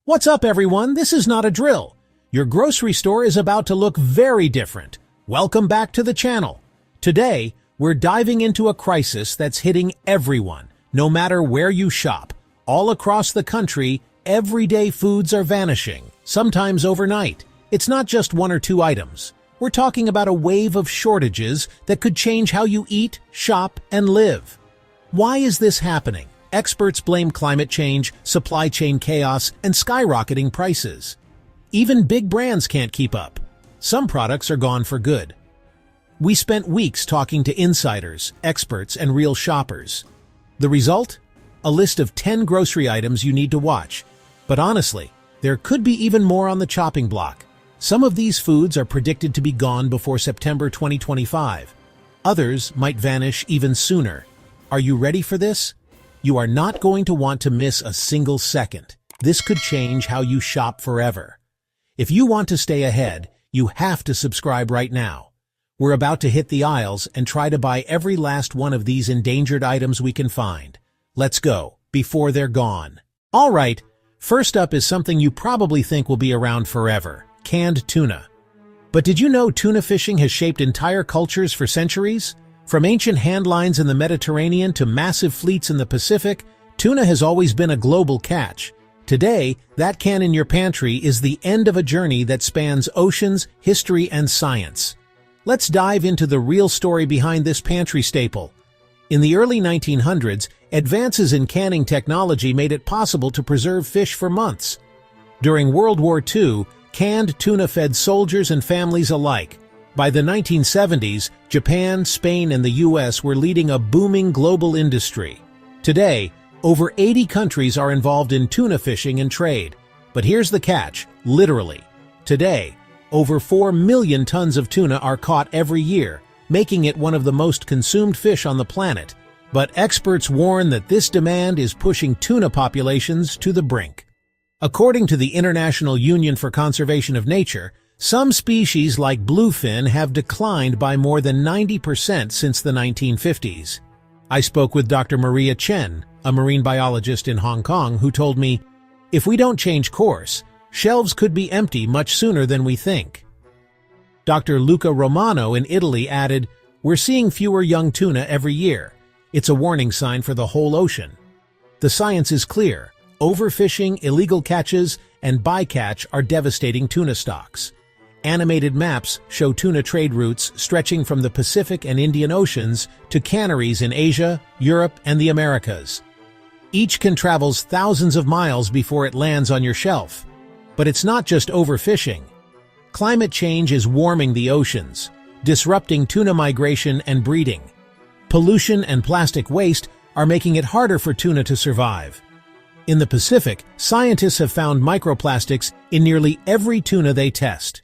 What's up, everyone? This is not a drill. Your grocery store is about to look very different. Welcome back to the channel. Today, we're diving into a crisis that's hitting everyone, no matter where you shop. All across the country, everyday foods are vanishing, sometimes overnight. It's not just one or two items. We're talking about a wave of shortages that could change how you eat, shop, and live. Why is this happening? Experts blame climate change, supply chain chaos, and skyrocketing prices. Even big brands can't keep up. Some products are gone for good. We spent weeks talking to insiders, experts, and real shoppers. The result? A list of 10 grocery items you need to watch. But honestly, there could be even more on the chopping block. Some of these foods are predicted to be gone before September 2025. Others might vanish even sooner. Are you ready for this? You are not going to want to miss a single second. This could change how you shop forever. If you want to stay ahead, you have to subscribe right now. We're about to hit the aisles and try to buy every last one of these endangered items we can find. Let's go, before they're gone. All right, first up is something you probably think will be around forever: canned tuna. But did you know tuna fishing has shaped entire cultures for centuries? From ancient handlines in the Mediterranean to massive fleets in the Pacific, tuna has always been a global catch. Today, that can in your pantry is the end of a journey that spans oceans, history, and science. Let's dive into the real story behind this pantry staple. In the early 1900s, advances in canning technology made it possible to preserve fish for months. During World War II, canned tuna fed soldiers and families alike. By the 1970s, Japan, Spain, and the US were leading a booming global industry. Today, over 80 countries are involved in tuna fishing and trade. But here's the catch, literally. Today, over 4 million tons of tuna are caught every year, making it one of the most consumed fish on the planet. But experts warn that this demand is pushing tuna populations to the brink. According to the International Union for Conservation of Nature, some species like bluefin have declined by more than 90% since the 1950s. I spoke with Dr. Maria Chen, a marine biologist in Hong Kong, who told me, if we don't change course, shelves could be empty much sooner than we think. Dr. Luca Romano in Italy added, we're seeing fewer young tuna every year. It's a warning sign for the whole ocean. The science is clear. Overfishing, illegal catches, and bycatch are devastating tuna stocks. Animated maps show tuna trade routes stretching from the Pacific and Indian Oceans to canneries in Asia, Europe, and the Americas. Each can travel thousands of miles before it lands on your shelf. But it's not just overfishing. Climate change is warming the oceans, disrupting tuna migration and breeding. Pollution and plastic waste are making it harder for tuna to survive. In the Pacific, scientists have found microplastics in nearly every tuna they test.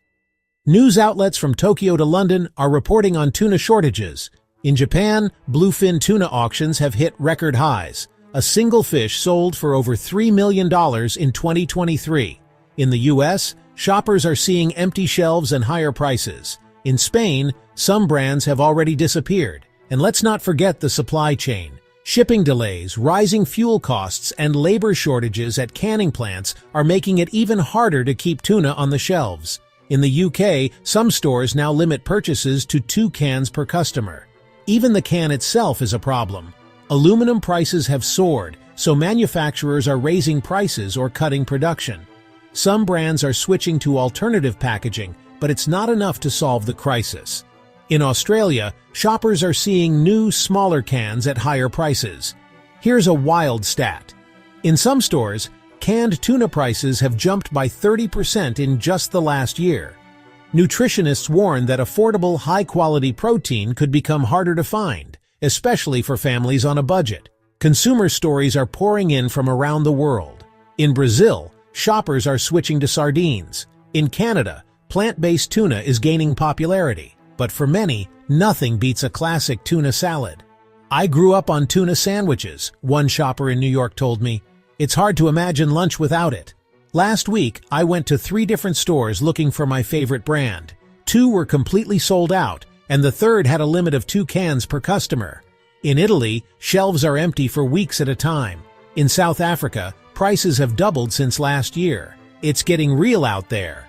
News outlets from Tokyo to London are reporting on tuna shortages. In Japan, bluefin tuna auctions have hit record highs. A single fish sold for over $3 million in 2023. In the US, shoppers are seeing empty shelves and higher prices. In Spain, some brands have already disappeared. And let's not forget the supply chain. Shipping delays, rising fuel costs, and labor shortages at canning plants are making it even harder to keep tuna on the shelves. In the UK, some stores now limit purchases to 2 cans per customer. Even the can itself is a problem. Aluminum prices have soared, so manufacturers are raising prices or cutting production. Some brands are switching to alternative packaging, but it's not enough to solve the crisis. In Australia, shoppers are seeing new, smaller cans at higher prices. Here's a wild stat. In some stores, canned tuna prices have jumped by 30% in just the last year. Nutritionists warn that affordable, high-quality protein could become harder to find, especially for families on a budget. Consumer stories are pouring in from around the world. In Brazil, shoppers are switching to sardines. In Canada, plant-based tuna is gaining popularity. But for many, nothing beats a classic tuna salad. I grew up on tuna sandwiches, one shopper in New York told me. It's hard to imagine lunch without it. Last week, I went to 3 different stores looking for my favorite brand. 2 were completely sold out, and the third had a limit of 2 cans per customer. In Italy, shelves are empty for weeks at a time. In South Africa, Prices have doubled since last year. It's getting real out there.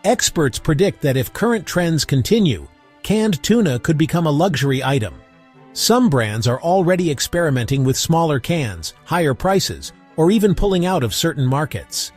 Experts predict that if current trends continue, canned tuna could become a luxury item. Some brands are already experimenting with smaller cans, higher prices, or even pulling out of certain markets.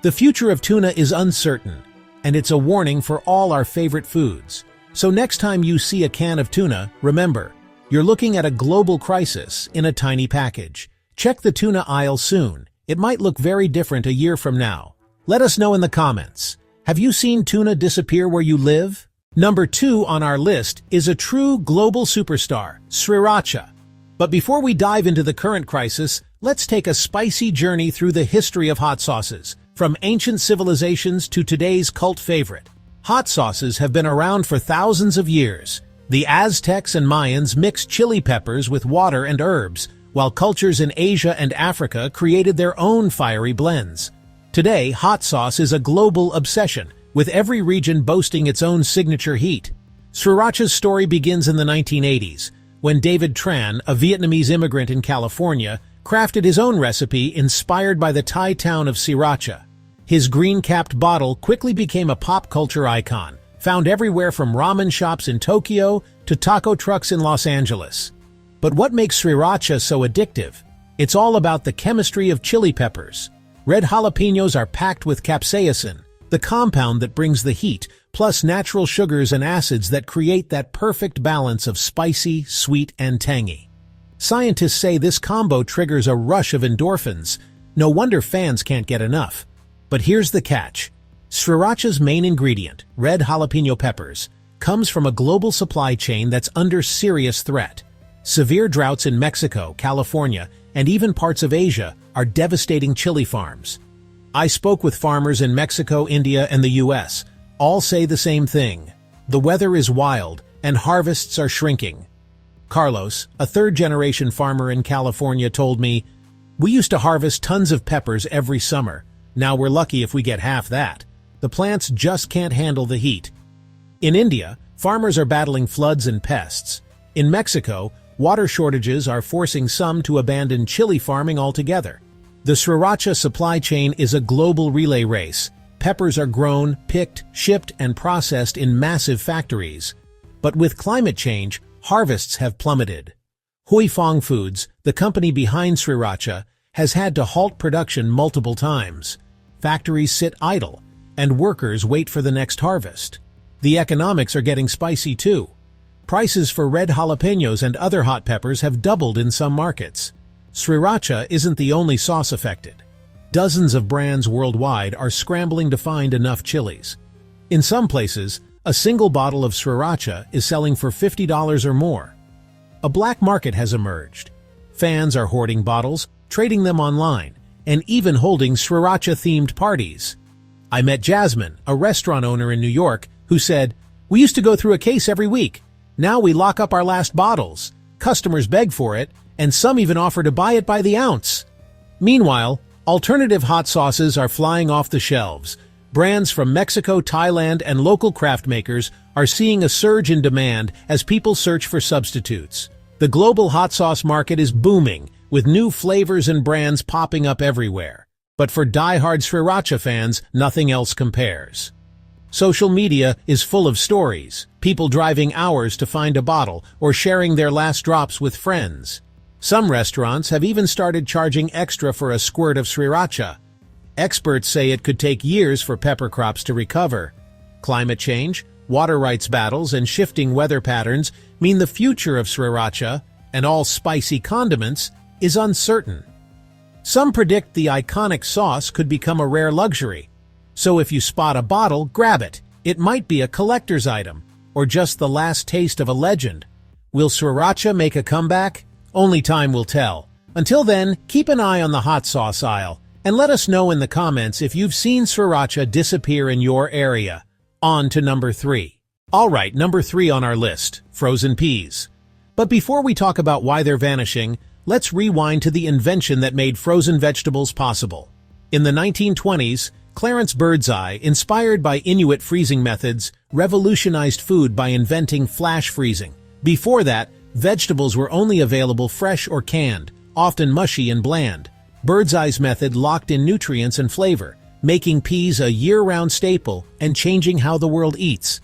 The future of tuna is uncertain, and it's a warning for all our favorite foods. So next time you see a can of tuna, remember, you're looking at a global crisis in a tiny package. Check the tuna aisle soon. It might look very different a year from now. Let us know in the comments. Have you seen tuna disappear where you live? Number 2 on our list is a true global superstar, sriracha. But before we dive into the current crisis, let's take a spicy journey through the history of hot sauces, from ancient civilizations to today's cult favorite. Hot sauces have been around for thousands of years. The Aztecs and Mayans mixed chili peppers with water and herbs, while cultures in Asia and Africa created their own fiery blends. Today, hot sauce is a global obsession, with every region boasting its own signature heat. Sriracha's story begins in the 1980s, when David Tran, a Vietnamese immigrant in California, crafted his own recipe inspired by the Thai town of Sriracha. His green-capped bottle quickly became a pop culture icon, found everywhere from ramen shops in Tokyo to taco trucks in Los Angeles. But what makes sriracha so addictive? It's all about the chemistry of chili peppers. Red jalapenos are packed with capsaicin, the compound that brings the heat, plus natural sugars and acids that create that perfect balance of spicy, sweet, and tangy. Scientists say this combo triggers a rush of endorphins. No wonder fans can't get enough. But here's the catch. Sriracha's main ingredient, red jalapeno peppers, comes from a global supply chain that's under serious threat. Severe droughts in Mexico, California, and even parts of Asia are devastating chili farms. I spoke with farmers in Mexico, India, and the US. All say the same thing. The weather is wild, and harvests are shrinking. Carlos, a third-generation farmer in California, told me, "We used to harvest tons of peppers every summer. Now we're lucky if we get half that. The plants just can't handle the heat." In India, farmers are battling floods and pests. In Mexico, water shortages are forcing some to abandon chili farming altogether. The sriracha supply chain is a global relay race. Peppers are grown, picked, shipped, and processed in massive factories. But with climate change, harvests have plummeted. Huy Fong Foods, the company behind sriracha, has had to halt production multiple times. Factories sit idle, and workers wait for the next harvest. The economics are getting spicy too. Prices for red jalapenos and other hot peppers have doubled in some markets. Sriracha isn't the only sauce affected. Dozens of brands worldwide are scrambling to find enough chilies. In some places, a single bottle of sriracha is selling for $50 or more. A black market has emerged. Fans are hoarding bottles, trading them online, and even holding sriracha-themed parties. I met Jasmine, a restaurant owner in New York, who said, "We used to go through a case every week. Now we lock up our last bottles. Customers beg for it, and some even offer to buy it by the ounce." Meanwhile, alternative hot sauces are flying off the shelves. Brands from Mexico, Thailand, and local craft makers are seeing a surge in demand as people search for substitutes. The global hot sauce market is booming, with new flavors and brands popping up everywhere. But for die-hard sriracha fans, nothing else compares. Social media is full of stories, people driving hours to find a bottle or sharing their last drops with friends. Some restaurants have even started charging extra for a squirt of sriracha. Experts say it could take years for pepper crops to recover. Climate change, water rights battles, and shifting weather patterns mean the future of sriracha, and all spicy condiments, is uncertain. Some predict the iconic sauce could become a rare luxury. So if you spot a bottle, grab it. It might be a collector's item, or just the last taste of a legend. Will sriracha make a comeback? Only time will tell. Until then, keep an eye on the hot sauce aisle, and let us know in the comments if you've seen sriracha disappear in your area. On to number 3. Alright, number 3 on our list, frozen peas. But before we talk about why they're vanishing, let's rewind to the invention that made frozen vegetables possible. In the 1920s, Clarence Birdseye, inspired by Inuit freezing methods, revolutionized food by inventing flash freezing. Before that, vegetables were only available fresh or canned, often mushy and bland. Bird's Eye's method locked in nutrients and flavor, making peas a year-round staple and changing how the world eats.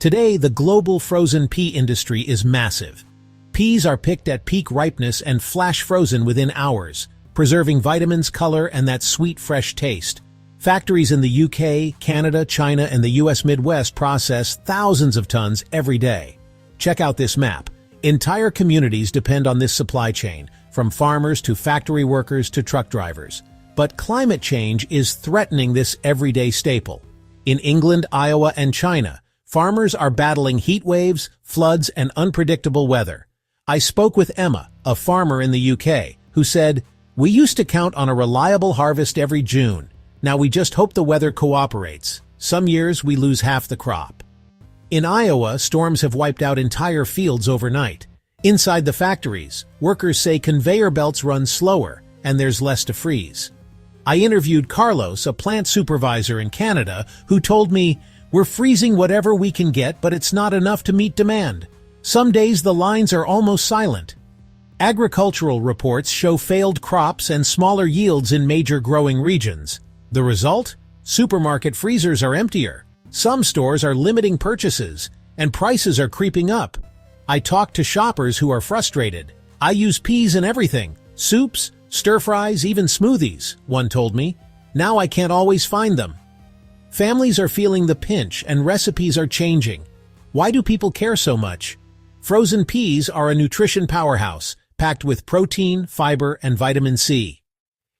Today, the global frozen pea industry is massive. Peas are picked at peak ripeness and flash frozen within hours, preserving vitamins, color, and that sweet, fresh taste. Factories in the UK, Canada, China, and the US Midwest process thousands of tons every day. Check out this map. Entire communities depend on this supply chain, from farmers to factory workers to truck drivers. But climate change is threatening this everyday staple. In England, Iowa, and China, farmers are battling heat waves, floods, and unpredictable weather. I spoke with Emma, a farmer in the UK, who said, "We used to count on a reliable harvest every June. Now we just hope the weather cooperates. Some years we lose half the crop." In Iowa, storms have wiped out entire fields overnight. Inside the factories, workers say conveyor belts run slower and there's less to freeze. I interviewed Carlos, a plant supervisor in Canada, who told me, "We're freezing whatever we can get, but it's not enough to meet demand. Some days the lines are almost silent." Agricultural reports show failed crops and smaller yields in major growing regions. The result? Supermarket freezers are emptier. Some stores are limiting purchases, and prices are creeping up. I talked to shoppers who are frustrated. "I use peas in everything. Soups, stir-fries, even smoothies," one told me. "Now I can't always find them." Families are feeling the pinch and recipes are changing. Why do people care so much? Frozen peas are a nutrition powerhouse, packed with protein, fiber, and vitamin C.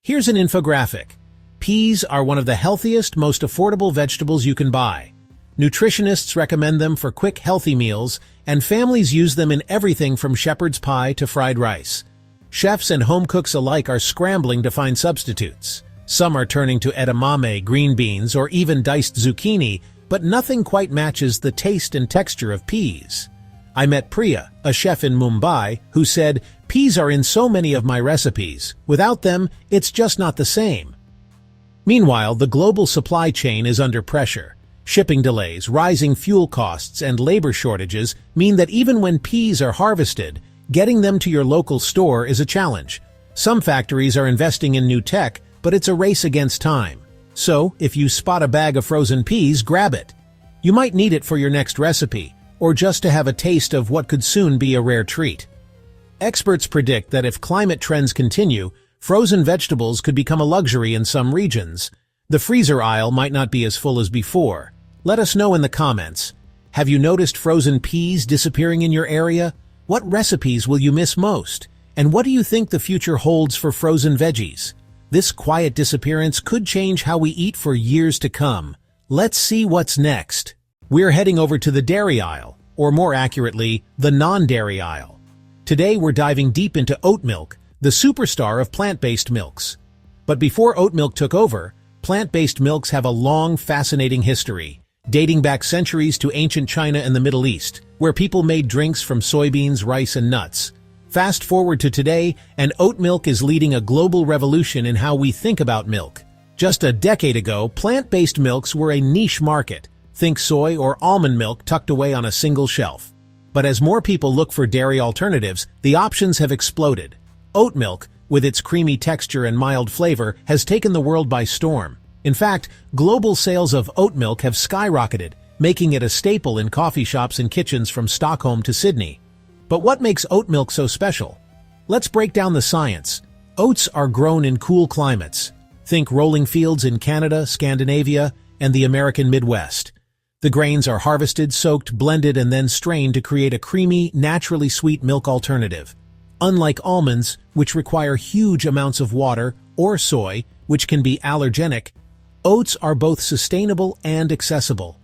Here's an infographic. Peas are one of the healthiest, most affordable vegetables you can buy. Nutritionists recommend them for quick, healthy meals, and families use them in everything from shepherd's pie to fried rice. Chefs and home cooks alike are scrambling to find substitutes. Some are turning to edamame, green beans, or even diced zucchini, but nothing quite matches the taste and texture of peas. I met Priya, a chef in Mumbai, who said, "Peas are in so many of my recipes. Without them, it's just not the same." Meanwhile, the global supply chain is under pressure. Shipping delays, rising fuel costs, and labor shortages mean that even when peas are harvested, getting them to your local store is a challenge. Some factories are investing in new tech, but it's a race against time. So, if you spot a bag of frozen peas, grab it. You might need it for your next recipe, or just to have a taste of what could soon be a rare treat. Experts predict that if climate trends continue, frozen vegetables could become a luxury in some regions. The freezer aisle might not be as full as before. Let us know in the comments. Have you noticed frozen peas disappearing in your area? What recipes will you miss most? And what do you think the future holds for frozen veggies? This quiet disappearance could change how we eat for years to come. Let's see what's next. We're heading over to the dairy aisle, or more accurately, the non-dairy aisle. Today we're diving deep into oat milk, the superstar of plant-based milks. But before oat milk took over, plant-based milks have a long, fascinating history, dating back centuries to ancient China and the Middle East, where people made drinks from soybeans, rice, and nuts. Fast forward to today, and oat milk is leading a global revolution in how we think about milk. Just a decade ago, plant-based milks were a niche market. Think soy or almond milk tucked away on a single shelf. But as more people look for dairy alternatives, the options have exploded. Oat milk, with its creamy texture and mild flavor, has taken the world by storm. In fact, global sales of oat milk have skyrocketed, making it a staple in coffee shops and kitchens from Stockholm to Sydney. But what makes oat milk so special? Let's break down the science. Oats are grown in cool climates. Think rolling fields in Canada, Scandinavia, and the American Midwest. The grains are harvested, soaked, blended, and then strained to create a creamy, naturally sweet milk alternative. Unlike almonds, which require huge amounts of water, or soy, which can be allergenic, oats are both sustainable and accessible.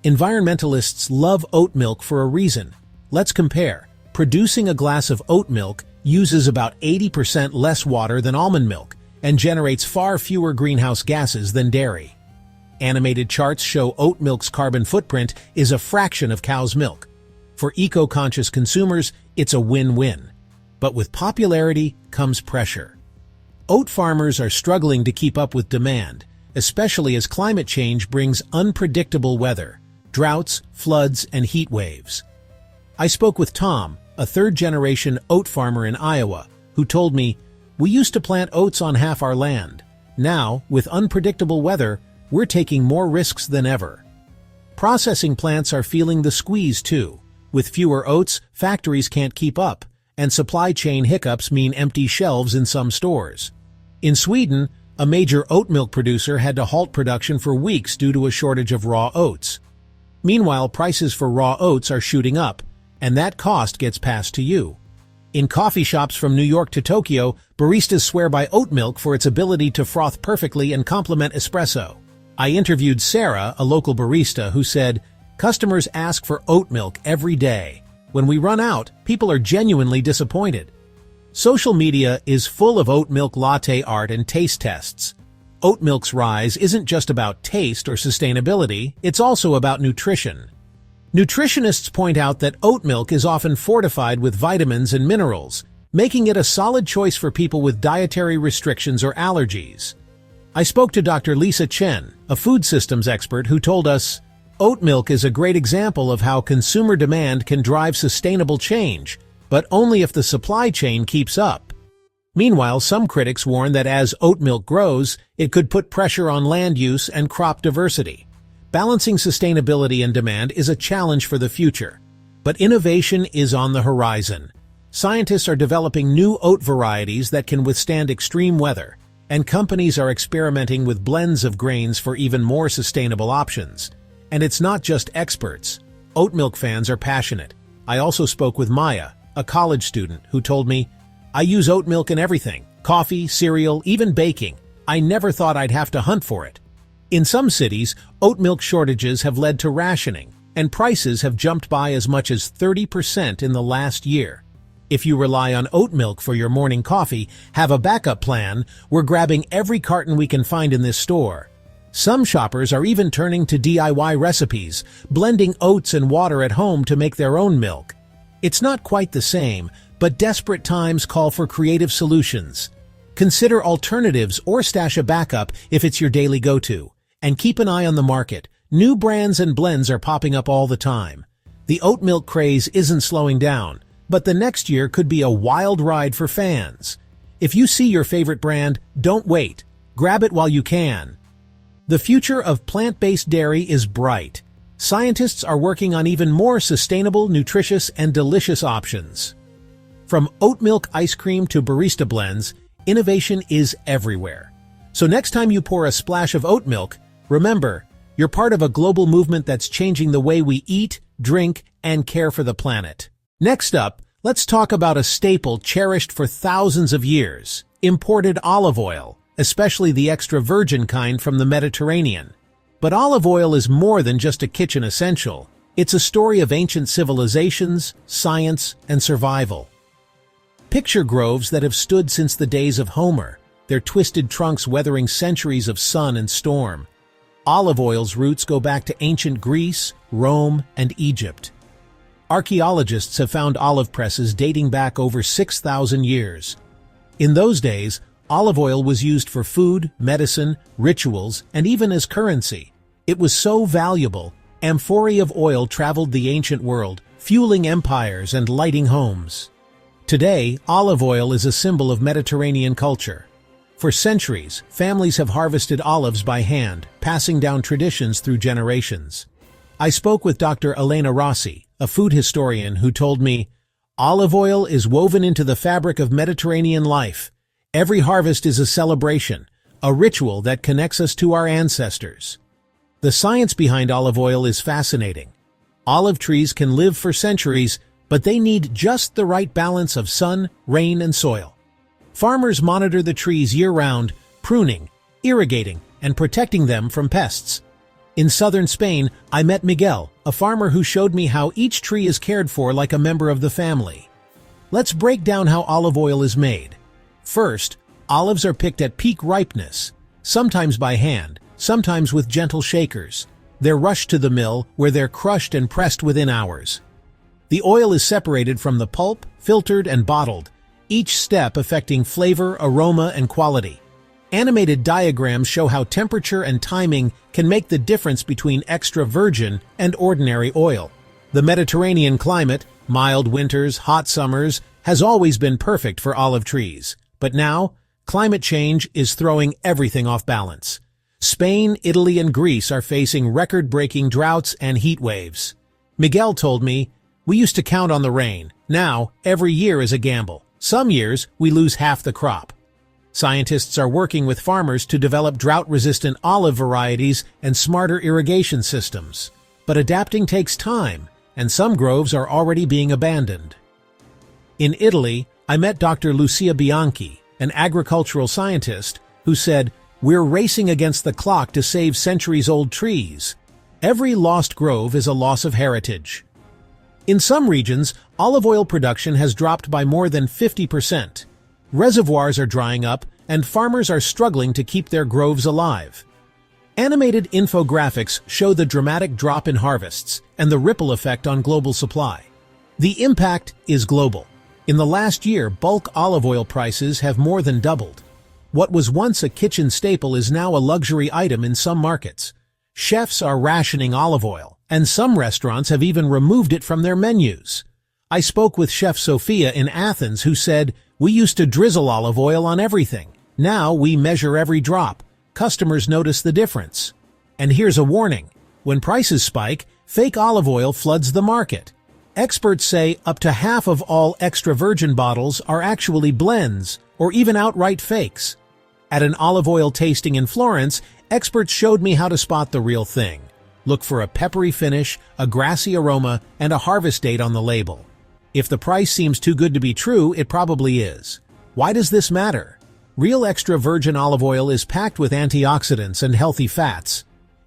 Environmentalists love oat milk for a reason. Let's compare. Producing a glass of oat milk uses about 80% less water than almond milk and generates far fewer greenhouse gases than dairy. Animated charts show oat milk's carbon footprint is a fraction of cow's milk. For eco-conscious consumers, it's a win-win. But with popularity comes pressure. Oat farmers are struggling to keep up with demand, especially as climate change brings unpredictable weather, droughts, floods, and heat waves. I spoke with Tom, a third-generation oat farmer in Iowa, who told me, We used to plant oats on half our land. Now, with unpredictable weather, we're taking more risks than ever. Processing plants are feeling the squeeze too. With fewer oats, factories can't keep up, and supply chain hiccups mean empty shelves in some stores. In Sweden, a major oat milk producer had to halt production for weeks due to a shortage of raw oats. Meanwhile, prices for raw oats are shooting up, and that cost gets passed to you. In coffee shops from New York to Tokyo, baristas swear by oat milk for its ability to froth perfectly and complement espresso. I interviewed Sarah, a local barista, who said, "Customers ask for oat milk every day. When we run out, people are genuinely disappointed." Social media is full of oat milk latte art and taste tests. Oat milk's rise isn't just about taste or sustainability, it's also about nutrition. Nutritionists point out that oat milk is often fortified with vitamins and minerals, making it a solid choice for people with dietary restrictions or allergies. I spoke to Dr. Lisa Chen, a food systems expert, who told us, "Oat milk is a great example of how consumer demand can drive sustainable change, but only if the supply chain keeps up." Meanwhile, some critics warn that as oat milk grows, it could put pressure on land use and crop diversity. Balancing sustainability and demand is a challenge for the future, but innovation is on the horizon. Scientists are developing new oat varieties that can withstand extreme weather, and companies are experimenting with blends of grains for even more sustainable options. And it's not just experts. Oat milk fans are passionate. I also spoke with Maya, a college student, who told me, "I use oat milk in everything, coffee, cereal, even baking. I never thought I'd have to hunt for it." In some cities, oat milk shortages have led to rationing, and prices have jumped by as much as 30% in the last year. If you rely on oat milk for your morning coffee, have a backup plan. We're grabbing every carton we can find in this store. Some shoppers are even turning to DIY recipes, blending oats and water at home to make their own milk. It's not quite the same, but desperate times call for creative solutions. Consider alternatives or stash a backup if it's your daily go-to. And keep an eye on the market. New brands and blends are popping up all the time. The oat milk craze isn't slowing down, but the next year could be a wild ride for fans. If you see your favorite brand, don't wait. Grab it while you can. The future of plant-based dairy is bright. Scientists are working on even more sustainable, nutritious, and delicious options. From oat milk ice cream to barista blends, innovation is everywhere. So next time you pour a splash of oat milk, remember, you're part of a global movement that's changing the way we eat, drink, and care for the planet. Next up, let's talk about a staple cherished for thousands of years: imported olive oil, especially the extra virgin kind from the Mediterranean. But olive oil is more than just a kitchen essential. It's a story of ancient civilizations, science, and survival. Picture groves that have stood since the days of Homer, their twisted trunks weathering centuries of sun and storm. Olive oil's roots go back to ancient Greece, Rome, and Egypt. Archaeologists have found olive presses dating back over 6,000 years. In those days, olive oil was used for food, medicine, rituals, and even as currency. It was so valuable, amphorae of oil traveled the ancient world, fueling empires and lighting homes. Today, olive oil is a symbol of Mediterranean culture. For centuries, families have harvested olives by hand, passing down traditions through generations. I spoke with Dr. Elena Rossi, a food historian, who told me, "Olive oil is woven into the fabric of Mediterranean life. Every harvest is a celebration, a ritual that connects us to our ancestors." The science behind olive oil is fascinating. Olive trees can live for centuries, but they need just the right balance of sun, rain, and soil. Farmers monitor the trees year-round, pruning, irrigating, and protecting them from pests. In southern Spain, I met Miguel, a farmer who showed me how each tree is cared for like a member of the family. Let's break down how olive oil is made. First, olives are picked at peak ripeness, sometimes by hand, sometimes with gentle shakers. They're rushed to the mill, where they're crushed and pressed within hours. The oil is separated from the pulp, filtered, and bottled, each step affecting flavor, aroma, and quality. Animated diagrams show how temperature and timing can make the difference between extra virgin and ordinary oil. The Mediterranean climate, mild winters, hot summers, has always been perfect for olive trees. But now, climate change is throwing everything off balance. Spain, Italy, and Greece are facing record-breaking droughts and heat waves. Miguel told me, "We used to count on the rain. Now, every year is a gamble. Some years, we lose half the crop." Scientists are working with farmers to develop drought-resistant olive varieties and smarter irrigation systems. But adapting takes time, and some groves are already being abandoned. In Italy, I met Dr. Lucia Bianchi, an agricultural scientist, who said, "We're racing against the clock to save centuries-old trees. Every lost grove is a loss of heritage." In some regions, olive oil production has dropped by more than 50%. Reservoirs are drying up, and farmers are struggling to keep their groves alive. Animated infographics show the dramatic drop in harvests and the ripple effect on global supply. The impact is global. In the last year, bulk olive oil prices have more than doubled. What was once a kitchen staple is now a luxury item in some markets. Chefs are rationing olive oil, and some restaurants have even removed it from their menus. I spoke with Chef Sophia in Athens, who said, "We used to drizzle olive oil on everything. Now we measure every drop. Customers notice the difference." And here's a warning. When prices spike, fake olive oil floods the market. Experts say up to half of all extra virgin bottles are actually blends or even outright fakes. At an olive oil tasting in Florence, experts showed me how to spot the real thing. Look for a peppery finish, a grassy aroma, and a harvest date on the label. If the price seems too good to be true, it probably is. Why does this matter? Real extra virgin olive oil is packed with antioxidants and healthy fats.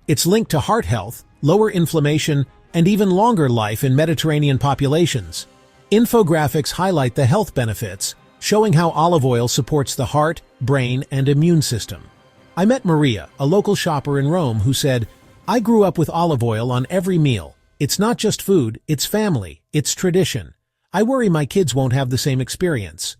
It's linked to heart health, lower inflammation, and even longer life in Mediterranean populations. Infographics highlight the health benefits, showing how olive oil supports the heart, brain, and immune system. I met Maria, a local shopper in Rome, who said, "I grew up with olive oil on every meal. It's not just food, it's family, it's tradition. I worry my kids won't have the same experience."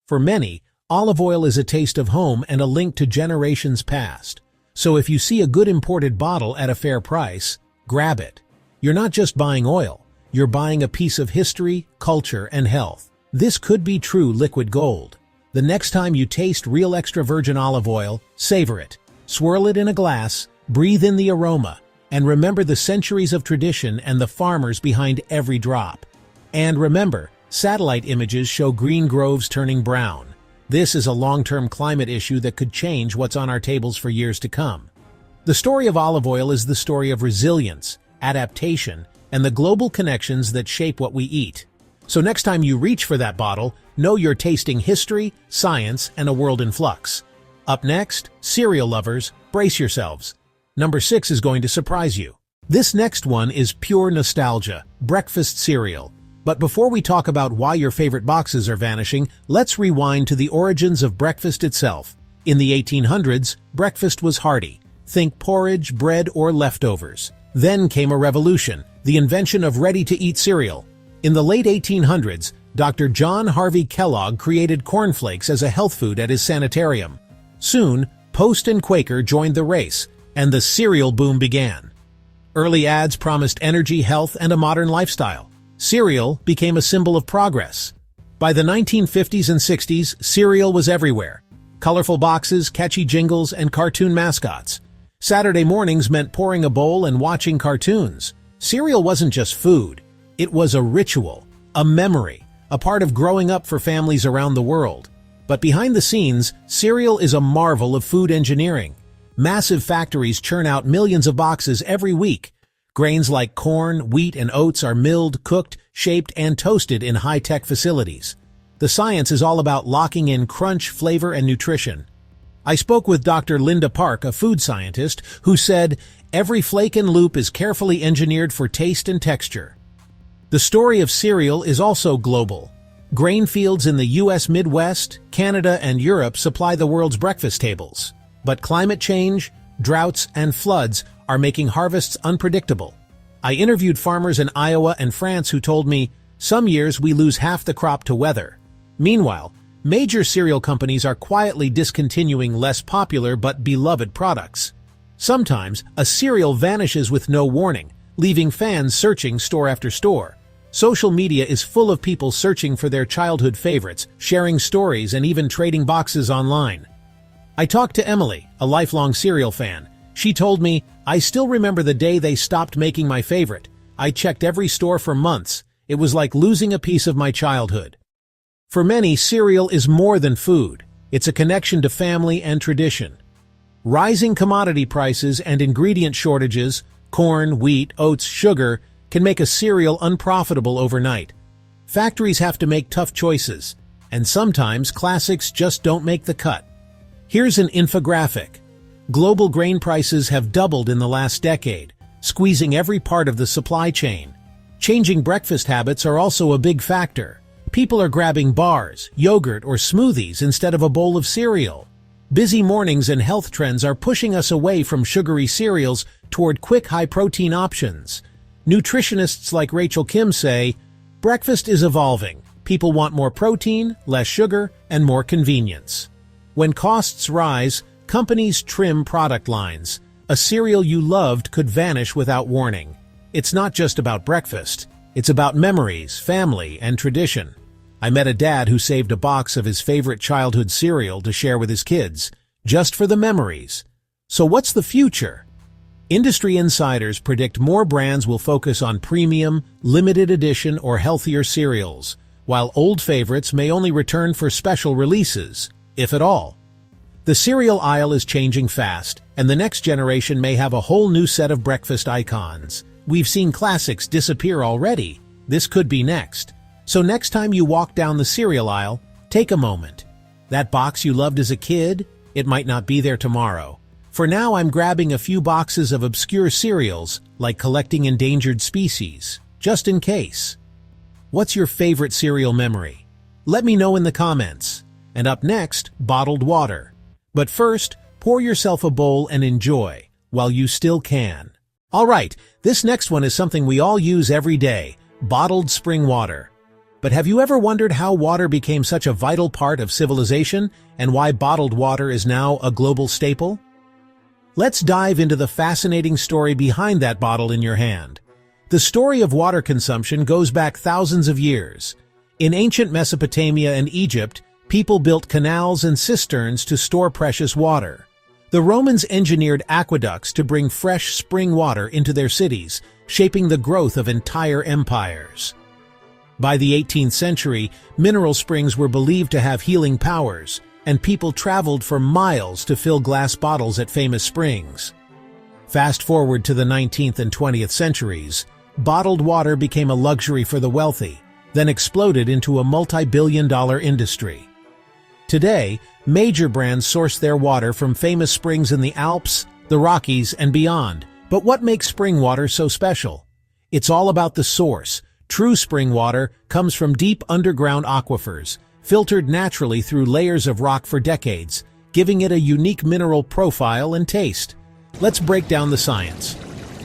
For many, olive oil is a taste of home and a link to generations past. So if you see a good imported bottle at a fair price, grab it. You're not just buying oil, you're buying a piece of history, culture, and health. This could be true liquid gold. The next time you taste real extra virgin olive oil, savor it. Swirl it in a glass, breathe in the aroma, and remember the centuries of tradition and the farmers behind every drop. And remember, satellite images show green groves turning brown. This is a long-term climate issue that could change what's on our tables for years to come. The story of olive oil is the story of resilience, adaptation, and the global connections that shape what we eat. So next time you reach for that bottle, know you're tasting history, science, and a world in flux. Up next, cereal lovers, brace yourselves. Number 6 is going to surprise you. This next one is pure nostalgia, breakfast cereal. But before we talk about why your favorite boxes are vanishing, let's rewind to the origins of breakfast itself. In the 1800s, breakfast was hearty. Think porridge, bread, or leftovers. Then came a revolution, the invention of ready-to-eat cereal. In the late 1800s, Dr. John Harvey Kellogg created cornflakes as a health food at his sanitarium. Soon, Post and Quaker joined the race, and the cereal boom began. Early ads promised energy, health, and a modern lifestyle. Cereal became a symbol of progress. By the 1950s and 60s, cereal was everywhere. Colorful boxes, catchy jingles, and cartoon mascots. Saturday mornings meant pouring a bowl and watching cartoons. Cereal wasn't just food. It was a ritual, a memory, a part of growing up for families around the world. But behind the scenes, cereal is a marvel of food engineering. Massive factories churn out millions of boxes every week. Grains like corn, wheat, and oats are milled, cooked, shaped, and toasted in high-tech facilities. The science is all about locking in crunch, flavor, and nutrition. I spoke with Dr. Linda Park, a food scientist, who said, "Every flake and loop is carefully engineered for taste and texture." The story of cereal is also global. Grain fields in the U.S. Midwest, Canada, and Europe supply the world's breakfast tables. But climate change, droughts, and floods are making harvests unpredictable. I interviewed farmers in Iowa and France who told me, some years we lose half the crop to weather. Meanwhile, major cereal companies are quietly discontinuing less popular but beloved products. Sometimes, a cereal vanishes with no warning, leaving fans searching store after store. Social media is full of people searching for their childhood favorites, sharing stories, and even trading boxes online. I talked to Emily, a lifelong cereal fan. She told me, "I still remember the day they stopped making my favorite. I checked every store for months. It was like losing a piece of my childhood." For many, cereal is more than food. It's a connection to family and tradition. Rising commodity prices and ingredient shortages, corn, wheat, oats, sugar, can make a cereal unprofitable overnight. Factories have to make tough choices, and sometimes classics just don't make the cut. Here's an infographic. Global grain prices have doubled in the last decade, squeezing every part of the supply chain. Changing breakfast habits are also a big factor. People are grabbing bars, yogurt, or smoothies instead of a bowl of cereal. Busy mornings and health trends are pushing us away from sugary cereals toward quick, high-protein options. Nutritionists like Rachel Kim say, breakfast is evolving. People want more protein, less sugar, and more convenience. When costs rise, companies trim product lines. A cereal you loved could vanish without warning. It's not just about breakfast. It's about memories, family, and tradition. I met a dad who saved a box of his favorite childhood cereal to share with his kids, just for the memories. So what's the future? Industry insiders predict more brands will focus on premium, limited edition, or healthier cereals, while old favorites may only return for special releases, if at all. The cereal aisle is changing fast, and the next generation may have a whole new set of breakfast icons. We've seen classics disappear already. This could be next. So next time you walk down the cereal aisle, take a moment. That box you loved as a kid, it might not be there tomorrow. For now, I'm grabbing a few boxes of obscure cereals, like collecting endangered species, just in case. What's your favorite cereal memory? Let me know in the comments. And up next, bottled water. But first, pour yourself a bowl and enjoy, while you still can. Alright, this next one is something we all use every day, bottled spring water. But have you ever wondered how water became such a vital part of civilization, and why bottled water is now a global staple? Let's dive into the fascinating story behind that bottle in your hand. The story of water consumption goes back thousands of years. In ancient Mesopotamia and Egypt, people built canals and cisterns to store precious water. The Romans engineered aqueducts to bring fresh spring water into their cities, shaping the growth of entire empires. By the 18th century, mineral springs were believed to have healing powers, and people traveled for miles to fill glass bottles at famous springs. Fast forward to the 19th and 20th centuries, bottled water became a luxury for the wealthy, then exploded into a multi-billion-dollar industry. Today, major brands source their water from famous springs in the Alps, the Rockies, and beyond. But what makes spring water so special? It's all about the source. True spring water comes from deep underground aquifers, filtered naturally through layers of rock for decades, giving it a unique mineral profile and taste. Let's break down the science.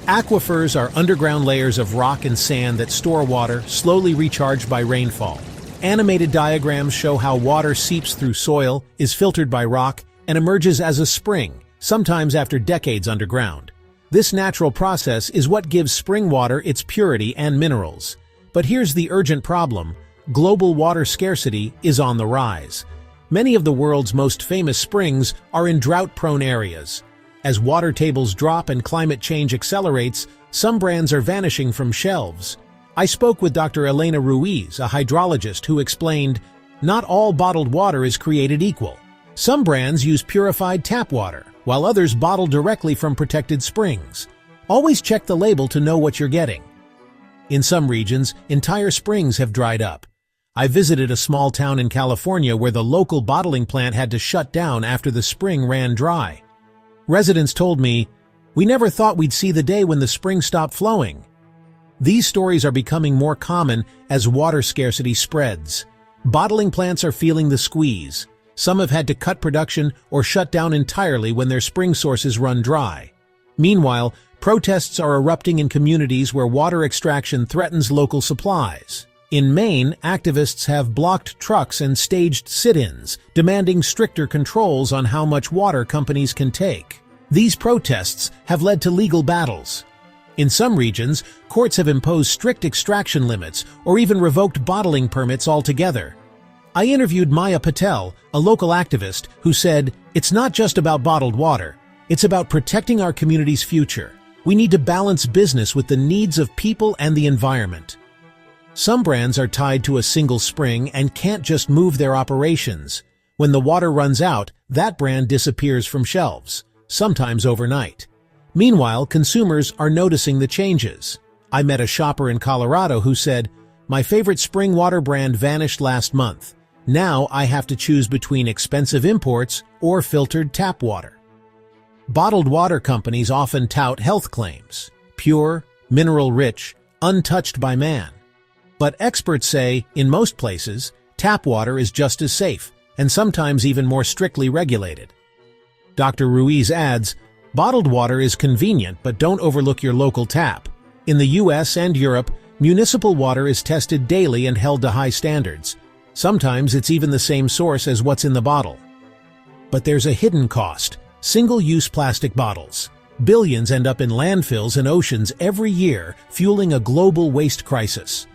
Aquifers are underground layers of rock and sand that store water, slowly recharged by rainfall. Animated diagrams show how water seeps through soil, is filtered by rock, and emerges as a spring, sometimes after decades underground. This natural process is what gives spring water its purity and minerals. But here's the urgent problem. Global water scarcity is on the rise. Many of the world's most famous springs are in drought-prone areas. As water tables drop and climate change accelerates, some brands are vanishing from shelves. I spoke with Dr. Elena Ruiz, a hydrologist, who explained, not all bottled water is created equal. Some brands use purified tap water, while others bottle directly from protected springs. Always check the label to know what you're getting. In some regions, entire springs have dried up. I visited a small town in California where the local bottling plant had to shut down after the spring ran dry. Residents told me, "We never thought we'd see the day when the spring stopped flowing." These stories are becoming more common as water scarcity spreads. Bottling plants are feeling the squeeze. Some have had to cut production or shut down entirely when their spring sources run dry. Meanwhile, protests are erupting in communities where water extraction threatens local supplies. In Maine, activists have blocked trucks and staged sit-ins, demanding stricter controls on how much water companies can take. These protests have led to legal battles. In some regions, courts have imposed strict extraction limits or even revoked bottling permits altogether. I interviewed Maya Patel, a local activist, who said, "It's not just about bottled water. It's about protecting our community's future. We need to balance business with the needs of people and the environment." Some brands are tied to a single spring and can't just move their operations. When the water runs out, that brand disappears from shelves, sometimes overnight. Meanwhile, consumers are noticing the changes. I met a shopper in Colorado who said, "My favorite spring water brand vanished last month. Now I have to choose between expensive imports or filtered tap water." Bottled water companies often tout health claims: pure, mineral-rich, untouched by man. But experts say, in most places, tap water is just as safe, and sometimes even more strictly regulated. Dr. Ruiz adds, "Bottled water is convenient, but don't overlook your local tap. In the US and Europe, municipal water is tested daily and held to high standards. Sometimes it's even the same source as what's in the bottle." But there's a hidden cost: single-use plastic bottles. Billions end up in landfills and oceans every year, fueling a global waste crisis.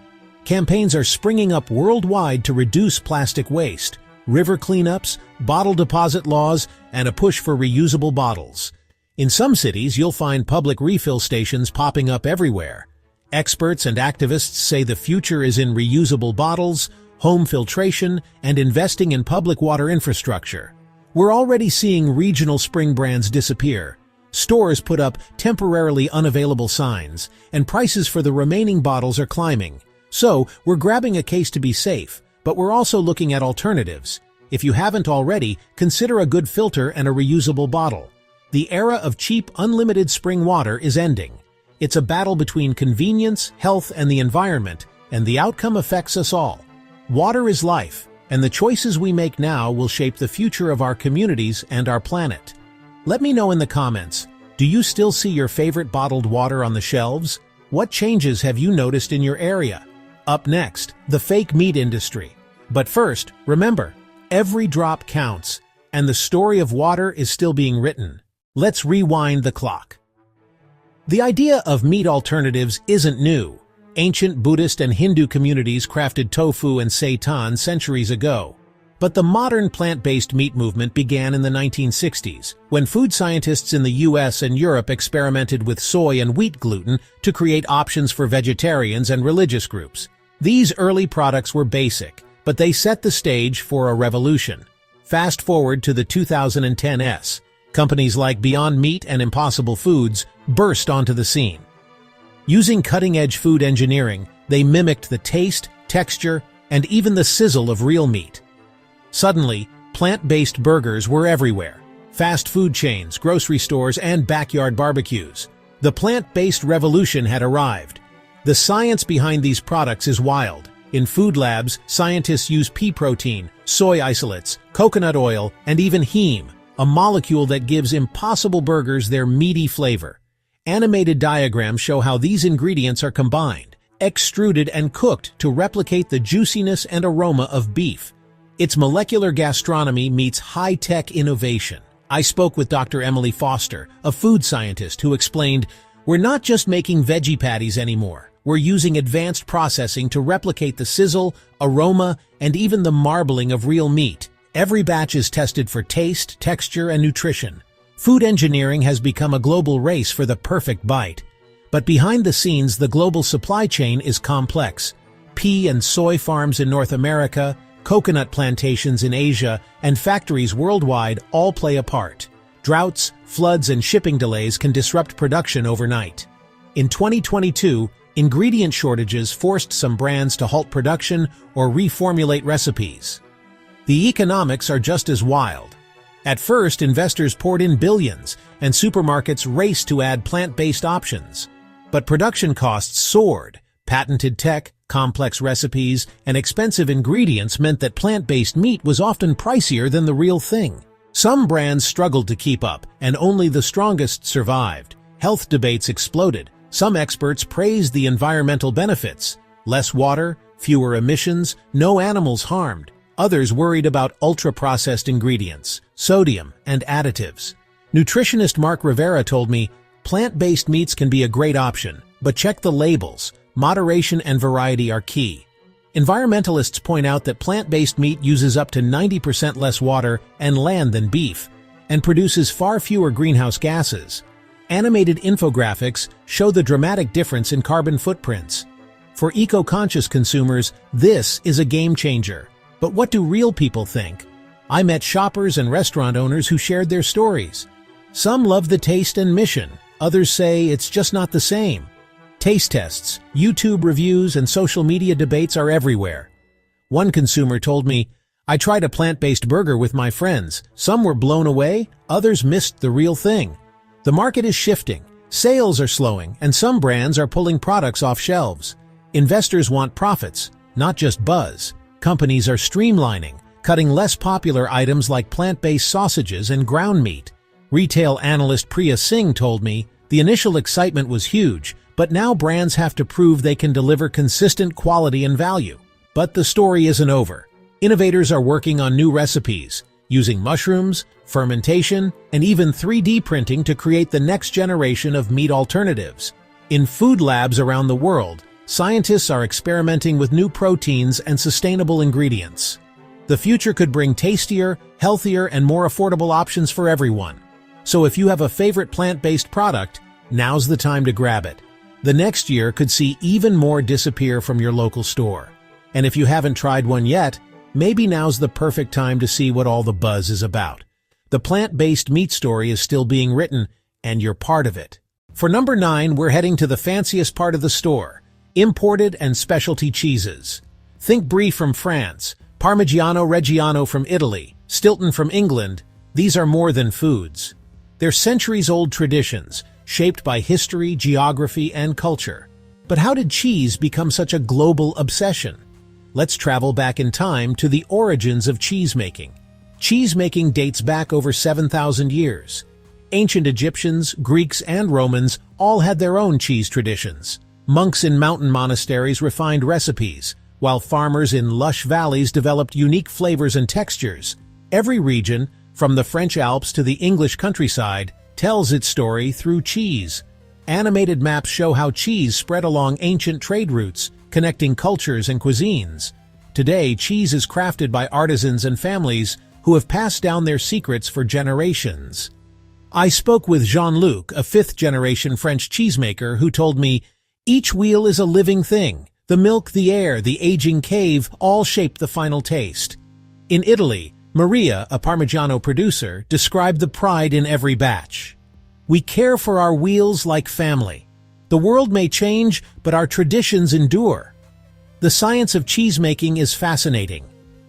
Campaigns are springing up worldwide to reduce plastic waste: river cleanups, bottle deposit laws, and a push for reusable bottles. In some cities, you'll find public refill stations popping up everywhere. Experts and activists say the future is in reusable bottles, home filtration, and investing in public water infrastructure. We're already seeing regional spring brands disappear. Stores put up temporarily unavailable signs, and prices for the remaining bottles are climbing. So, we're grabbing a case to be safe, but we're also looking at alternatives. If you haven't already, consider a good filter and a reusable bottle. The era of cheap, unlimited spring water is ending. It's a battle between convenience, health, and the environment, and the outcome affects us all. Water is life, and the choices we make now will shape the future of our communities and our planet. Let me know in the comments, do you still see your favorite bottled water on the shelves? What changes have you noticed in your area? Up next, the fake meat industry. But first, remember, every drop counts, and the story of water is still being written. Let's rewind the clock. The idea of meat alternatives isn't new. Ancient Buddhist and Hindu communities crafted tofu and seitan centuries ago. But the modern plant-based meat movement began in the 1960s, when food scientists in the US and Europe experimented with soy and wheat gluten to create options for vegetarians and religious groups. These early products were basic, but they set the stage for a revolution. Fast forward to the 2010s. Companies like Beyond Meat and Impossible Foods burst onto the scene. Using cutting-edge food engineering, they mimicked the taste, texture, and even the sizzle of real meat. Suddenly, plant-based burgers were everywhere. Fast food chains, grocery stores, and backyard barbecues. The plant-based revolution had arrived. The science behind these products is wild. In food labs, scientists use pea protein, soy isolates, coconut oil, and even heme, a molecule that gives Impossible Burgers their meaty flavor. Animated diagrams show how these ingredients are combined, extruded, and cooked to replicate the juiciness and aroma of beef. It's molecular gastronomy meets high-tech innovation. I spoke with Dr. Emily Foster, a food scientist, who explained, "We're not just making veggie patties anymore. We're using advanced processing to replicate the sizzle, aroma, and even the marbling of real meat. Every batch is tested for taste, texture, and nutrition. Food engineering has become a global race for the perfect bite. But behind the scenes, the global supply chain is complex. Pea and soy farms in North America, coconut plantations in Asia, and factories worldwide all play a part. Droughts, floods, and shipping delays can disrupt production overnight. In 2022, ingredient shortages forced some brands to halt production or reformulate recipes. The economics are just as wild. At first, investors poured in billions, and supermarkets raced to add plant-based options. But production costs soared. Patented tech, complex recipes, and expensive ingredients meant that plant-based meat was often pricier than the real thing. Some brands struggled to keep up, and only the strongest survived. Health debates exploded. Some experts praised the environmental benefits: less water, fewer emissions, no animals harmed. Others worried about ultra-processed ingredients, sodium, and additives. Nutritionist Mark Rivera told me, Plant-based meats can be a great option, but check the labels. Moderation and variety are key. Environmentalists point out that plant-based meat uses up to 90% less water and land than beef, and produces far fewer greenhouse gases. Animated infographics show the dramatic difference in carbon footprints. For eco-conscious consumers, this is a game changer. But what do real people think? I met shoppers and restaurant owners who shared their stories. Some love the taste and mission. Others say it's just not the same. Taste tests, YouTube reviews, and social media debates are everywhere. One consumer told me, "I tried a plant-based burger with my friends. Some were blown away, others missed the real thing." The market is shifting, sales are slowing, and some brands are pulling products off shelves. Investors want profits, not just buzz. Companies are streamlining, cutting less popular items like plant-based sausages and ground meat. Retail analyst Priya Singh told me, "The initial excitement was huge, but now brands have to prove they can deliver consistent quality and value." But the story isn't over. Innovators are working on new recipes, using mushrooms, fermentation, and even 3D printing to create the next generation of meat alternatives. In food labs around the world, scientists are experimenting with new proteins and sustainable ingredients. The future could bring tastier, healthier, and more affordable options for everyone. So if you have a favorite plant-based product, now's the time to grab it. The next year could see even more disappear from your local store. And if you haven't tried one yet, maybe now's the perfect time to see what all the buzz is about. The plant-based meat story is still being written, and you're part of it. For number 9, we're heading to the fanciest part of the store, imported and specialty cheeses. Think Brie from France, Parmigiano Reggiano from Italy, Stilton from England. These are more than foods. They're centuries-old traditions, shaped by history, geography, and culture. But how did cheese become such a global obsession? Let's travel back in time to the origins of cheesemaking. Cheesemaking dates back over 7,000 years. Ancient Egyptians, Greeks, and Romans all had their own cheese traditions. Monks in mountain monasteries refined recipes, while farmers in lush valleys developed unique flavors and textures. Every region, from the French Alps to the English countryside, tells its story through cheese. Animated maps show how cheese spread along ancient trade routes, connecting cultures and cuisines. Today, cheese is crafted by artisans and families who have passed down their secrets for generations. I spoke with Jean-Luc, a fifth-generation French cheesemaker, who told me, "Each wheel is a living thing. The milk, the air, the aging cave all shape the final taste." In Italy, Maria, a Parmigiano producer, described the pride in every batch. "We care for our wheels like family. The world may change, but our traditions endure." The science of cheesemaking is fascinating.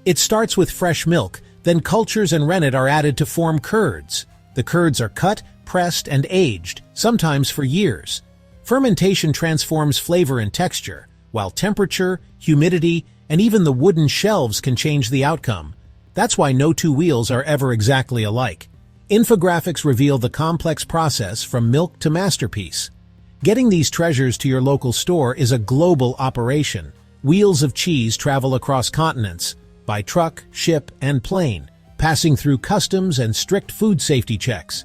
It starts with fresh milk, then cultures and rennet are added to form curds. The curds are cut, pressed, and aged, sometimes for years. Fermentation transforms flavor and texture, while temperature, humidity, and even the wooden shelves can change the outcome. That's why no two wheels are ever exactly alike. Infographics reveal the complex process from milk to masterpiece. Getting these treasures to your local store is a global operation. Wheels of cheese travel across continents, by truck, ship, and plane, passing through customs and strict food safety checks.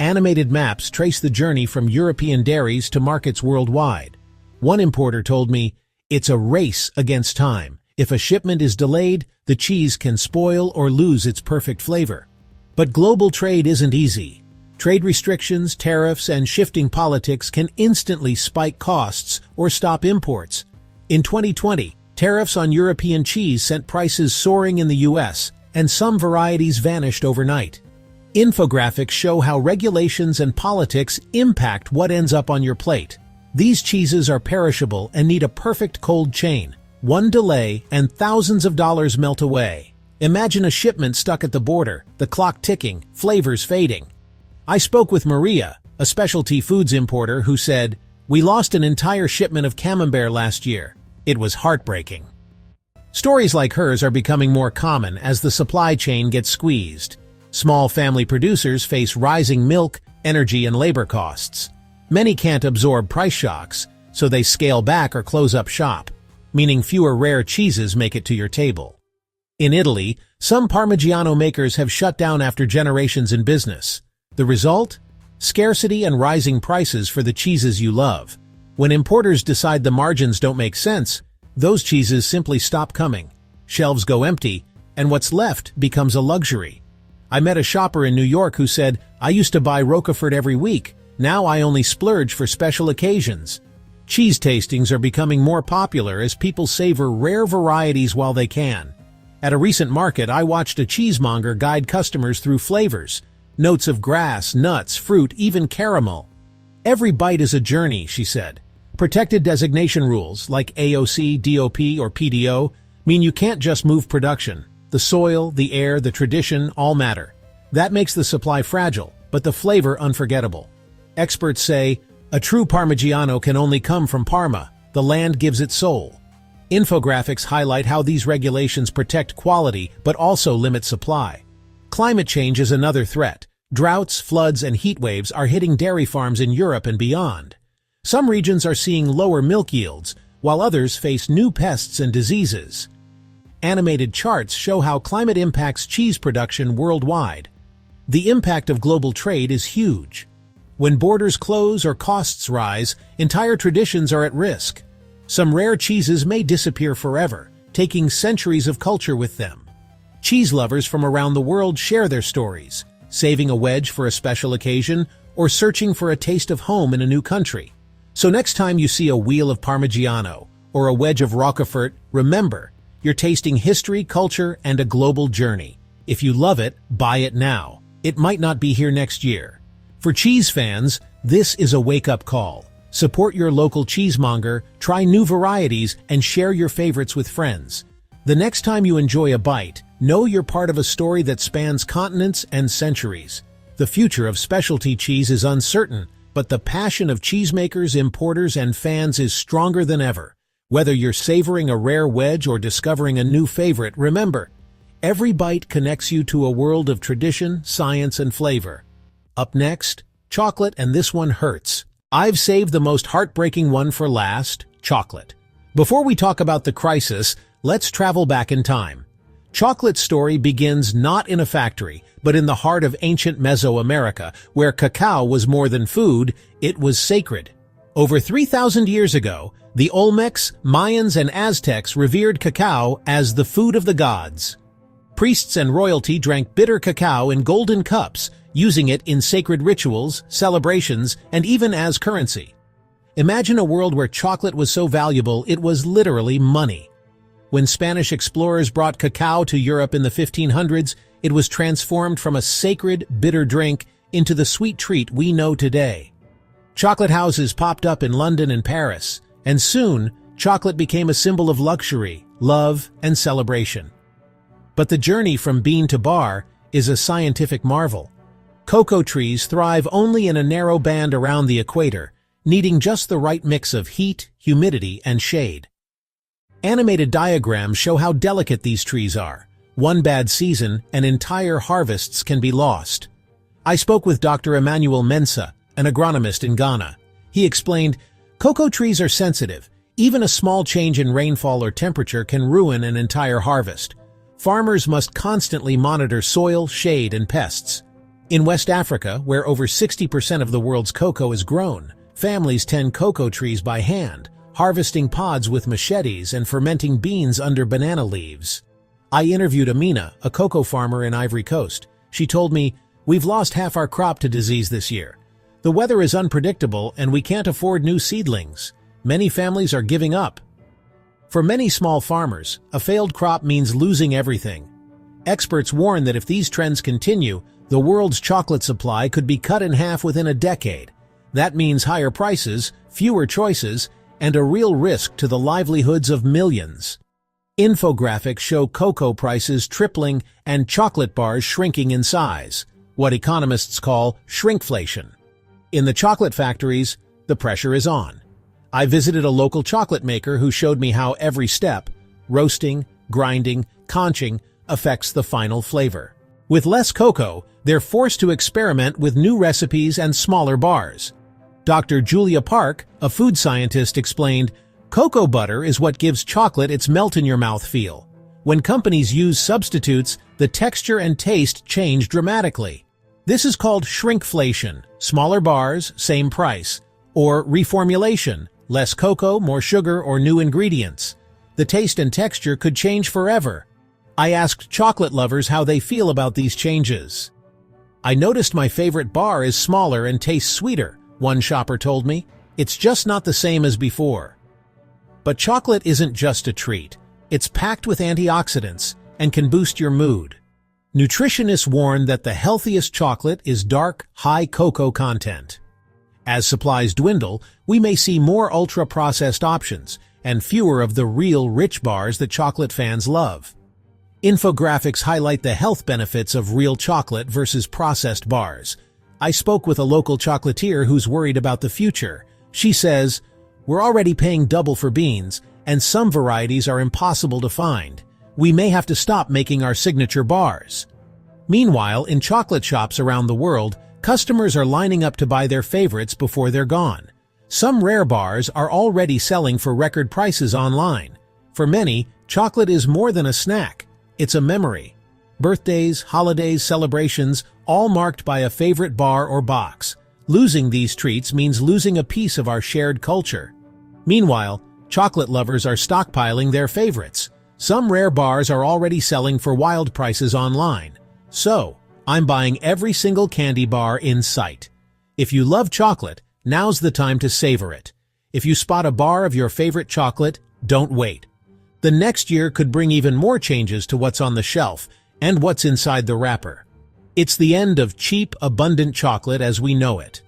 Animated maps trace the journey from European dairies to markets worldwide. One importer told me, "It's a race against time. If a shipment is delayed, the cheese can spoil or lose its perfect flavor." But global trade isn't easy. Trade restrictions, tariffs, and shifting politics can instantly spike costs or stop imports. In 2020, tariffs on European cheese sent prices soaring in the US, and some varieties vanished overnight. Infographics show how regulations and politics impact what ends up on your plate. These cheeses are perishable and need a perfect cold chain. One delay and thousands of dollars melt away. Imagine a shipment stuck at the border, the clock ticking, flavors fading. I spoke with Maria, a specialty foods importer, who said, "We lost an entire shipment of camembert last year. It was heartbreaking." Stories like hers are becoming more common as the supply chain gets squeezed. Small family producers face rising milk, energy, and labor costs. Many can't absorb price shocks, so they scale back or close up shop, meaning fewer rare cheeses make it to your table. In Italy, some Parmigiano makers have shut down after generations in business. The result? scarcity and rising prices for the cheeses you love. When importers decide the margins don't make sense, those cheeses simply stop coming. Shelves go empty, and what's left becomes a luxury. I met a shopper in New York who said, "I used to buy Roquefort every week. Now I only splurge for special occasions." Cheese tastings are becoming more popular as people savor rare varieties while they can. At a recent market, I watched a cheesemonger guide customers through flavors. Notes of grass, nuts, fruit, even caramel. "Every bite is a journey," she said. Protected designation rules, like AOC, DOP, or PDO, mean you can't just move production. The soil, the air, the tradition all matter. That makes the supply fragile, but the flavor unforgettable. Experts say, a true Parmigiano can only come from Parma. The land gives it soul. Infographics highlight how these regulations protect quality but also limit supply. Climate change is another threat. Droughts, floods, and heat waves are hitting dairy farms in Europe and beyond. Some regions are seeing lower milk yields, while others face new pests and diseases. Animated charts show how climate impacts cheese production worldwide. The impact of global trade is huge. When borders close or costs rise, entire traditions are at risk. Some rare cheeses may disappear forever, taking centuries of culture with them. Cheese lovers from around the world share their stories, saving a wedge for a special occasion or searching for a taste of home in a new country. So next time you see a wheel of Parmigiano or a wedge of Roquefort, remember, you're tasting history, culture, and a global journey. If you love it, buy it now. It might not be here next year. For cheese fans, this is a wake-up call. Support your local cheesemonger, try new varieties, and share your favorites with friends. The next time you enjoy a bite, know you're part of a story that spans continents and centuries. The future of specialty cheese is uncertain, but the passion of cheesemakers, importers, and fans is stronger than ever. Whether you're savoring a rare wedge or discovering a new favorite, remember, every bite connects you to a world of tradition, science, and flavor. Up next, chocolate, and this one hurts. I've saved the most heartbreaking one for last, chocolate. Before we talk about the crisis, let's travel back in time. Chocolate's story begins not in a factory, but in the heart of ancient Mesoamerica, where cacao was more than food, it was sacred. Over 3,000 years ago, the Olmecs, Mayans, and Aztecs revered cacao as the food of the gods. Priests and royalty drank bitter cacao in golden cups, using it in sacred rituals, celebrations, and even as currency. Imagine a world where chocolate was so valuable it was literally money. When Spanish explorers brought cacao to Europe in the 1500s, it was transformed from a sacred, bitter drink into the sweet treat we know today. Chocolate houses popped up in London and Paris, and soon, chocolate became a symbol of luxury, love, and celebration. But the journey from bean to bar is a scientific marvel. Cocoa trees thrive only in a narrow band around the equator, needing just the right mix of heat, humidity, and shade. Animated diagrams show how delicate these trees are. One bad season, and entire harvests can be lost. I spoke with Dr. Emmanuel Mensah, an agronomist in Ghana. He explained, cocoa trees are sensitive. Even a small change in rainfall or temperature can ruin an entire harvest. Farmers must constantly monitor soil, shade, and pests. In West Africa, where over 60% of the world's cocoa is grown, families tend cocoa trees by hand, harvesting pods with machetes and fermenting beans under banana leaves. I interviewed Amina, a cocoa farmer in Ivory Coast. She told me, "We've lost half our crop to disease this year. The weather is unpredictable and we can't afford new seedlings. Many families are giving up." For many small farmers, a failed crop means losing everything. Experts warn that if these trends continue, the world's chocolate supply could be cut in half within a decade. That means higher prices, fewer choices, and a real risk to the livelihoods of millions. Infographics show cocoa prices tripling and chocolate bars shrinking in size, what economists call shrinkflation. In the chocolate factories, the pressure is on. I visited a local chocolate maker who showed me how every step, roasting, grinding, conching, affects the final flavor. With less cocoa, they're forced to experiment with new recipes and smaller bars. Dr. Julia Park, a food scientist, explained, "Cocoa butter is what gives chocolate its melt-in-your-mouth feel. When companies use substitutes, the texture and taste change dramatically." This is called shrinkflation, smaller bars, same price, or reformulation, less cocoa, more sugar, or new ingredients. The taste and texture could change forever. I asked chocolate lovers how they feel about these changes. "I noticed my favorite bar is smaller and tastes sweeter," one shopper told me. "It's just not the same as before." But chocolate isn't just a treat. It's packed with antioxidants and can boost your mood. Nutritionists warn that the healthiest chocolate is dark, high cocoa content. As supplies dwindle, we may see more ultra-processed options and fewer of the real rich bars that chocolate fans love. Infographics highlight the health benefits of real chocolate versus processed bars. I spoke with a local chocolatier who's worried about the future. She says, "We're already paying double for beans, and some varieties are impossible to find. We may have to stop making our signature bars." Meanwhile, in chocolate shops around the world, customers are lining up to buy their favorites before they're gone. Some rare bars are already selling for record prices online. For many, chocolate is more than a snack. It's a memory. Birthdays, holidays, celebrations, all marked by a favorite bar or box. Losing these treats means losing a piece of our shared culture. Meanwhile, chocolate lovers are stockpiling their favorites. Some rare bars are already selling for wild prices online. So, I'm buying every single candy bar in sight. If you love chocolate, now's the time to savor it. If you spot a bar of your favorite chocolate, don't wait. The next year could bring even more changes to what's on the shelf and what's inside the wrapper. It's the end of cheap, abundant chocolate as we know it.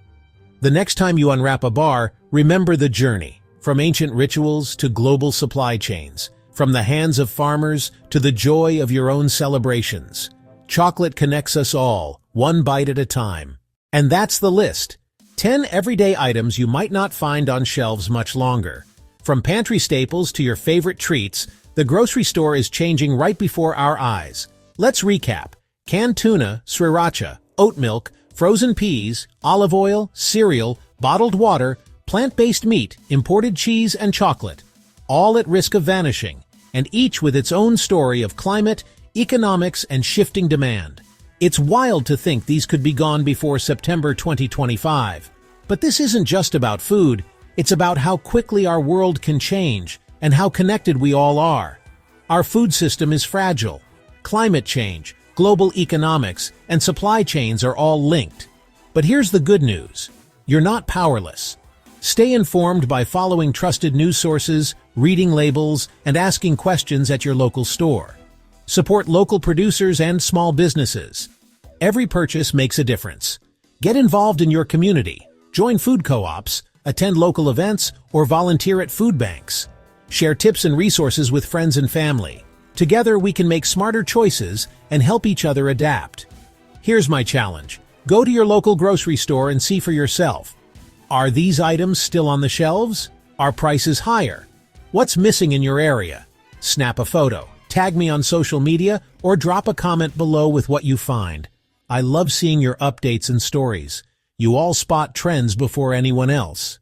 The next time you unwrap a bar, remember the journey, from ancient rituals to global supply chains. From the hands of farmers to the joy of your own celebrations. Chocolate connects us all, one bite at a time. And that's the list. 10 everyday items you might not find on shelves much longer. From pantry staples to your favorite treats, the grocery store is changing right before our eyes. Let's recap. Canned tuna, sriracha, oat milk, frozen peas, olive oil, cereal, bottled water, plant-based meat, imported cheese, and chocolate. All at risk of vanishing, and each with its own story of climate, economics, and shifting demand. It's wild to think these could be gone before September 2025. But this isn't just about food, it's about how quickly our world can change and how connected we all are. Our food system is fragile. Climate change, global economics, and supply chains are all linked. But here's the good news. You're not powerless. Stay informed by following trusted news sources, reading labels, and asking questions at your local store. Support local producers and small businesses. Every purchase makes a difference. Get involved in your community. Join food co-ops, attend local events, or volunteer at food banks. Share tips and resources with friends and family. Together we can make smarter choices and help each other adapt. Here's my challenge. Go to your local grocery store and see for yourself. Are these items still on the shelves? Are prices higher? What's missing in your area? Snap a photo, tag me on social media, or drop a comment below with what you find. I love seeing your updates and stories. You all spot trends before anyone else.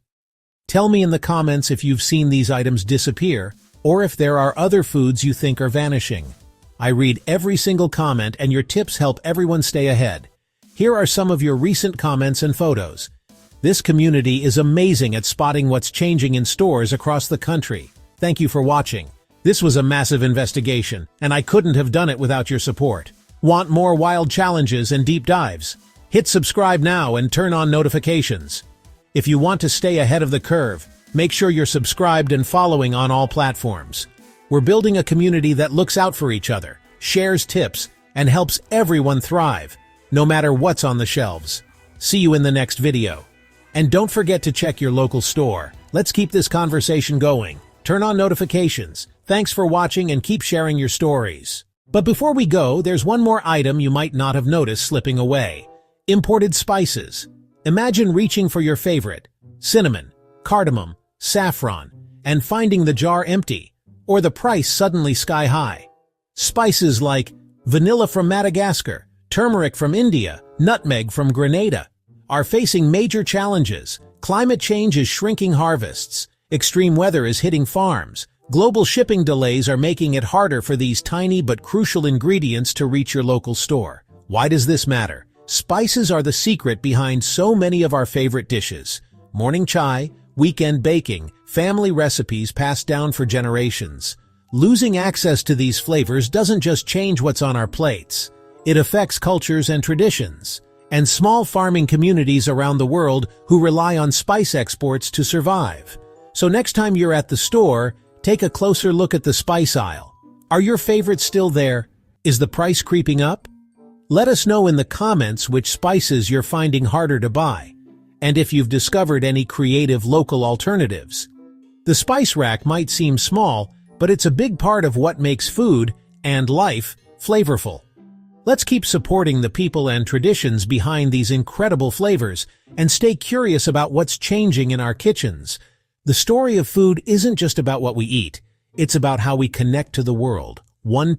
Tell me in the comments if you've seen these items disappear, or if there are other foods you think are vanishing. I read every single comment, and your tips help everyone stay ahead. Here are some of your recent comments and photos. This community is amazing at spotting what's changing in stores across the country. Thank you for watching. This was a massive investigation, and I couldn't have done it without your support. Want more wild challenges and deep dives? Hit subscribe now and turn on notifications. If you want to stay ahead of the curve, make sure you're subscribed and following on all platforms. We're building a community that looks out for each other, shares tips, and helps everyone thrive, no matter what's on the shelves. See you in the next video. And don't forget to check your local store. Let's keep this conversation going. Turn on notifications. Thanks for watching and keep sharing your stories. But before we go, there's one more item you might not have noticed slipping away. Imported spices. Imagine reaching for your favorite, cinnamon, cardamom, saffron, and finding the jar empty, or the price suddenly sky high. Spices like vanilla from Madagascar, turmeric from India, nutmeg from Grenada, are facing major challenges. Climate change is shrinking harvests, extreme weather is hitting farms, global shipping delays are making it harder for these tiny but crucial ingredients to reach your local store. Why does this matter? Spices are the secret behind so many of our favorite dishes. Morning chai, weekend baking, family recipes passed down for generations. Losing access to these flavors doesn't just change what's on our plates. It affects cultures and traditions, and small farming communities around the world who rely on spice exports to survive. So next time you're at the store, take a closer look at the spice aisle. Are your favorites still there? Is the price creeping up? Let us know in the comments which spices you're finding harder to buy, and if you've discovered any creative local alternatives. The spice rack might seem small, but it's a big part of what makes food and life flavorful. Let's keep supporting the people and traditions behind these incredible flavors and stay curious about what's changing in our kitchens. The story of food isn't just about what we eat, it's about how we connect to the world, one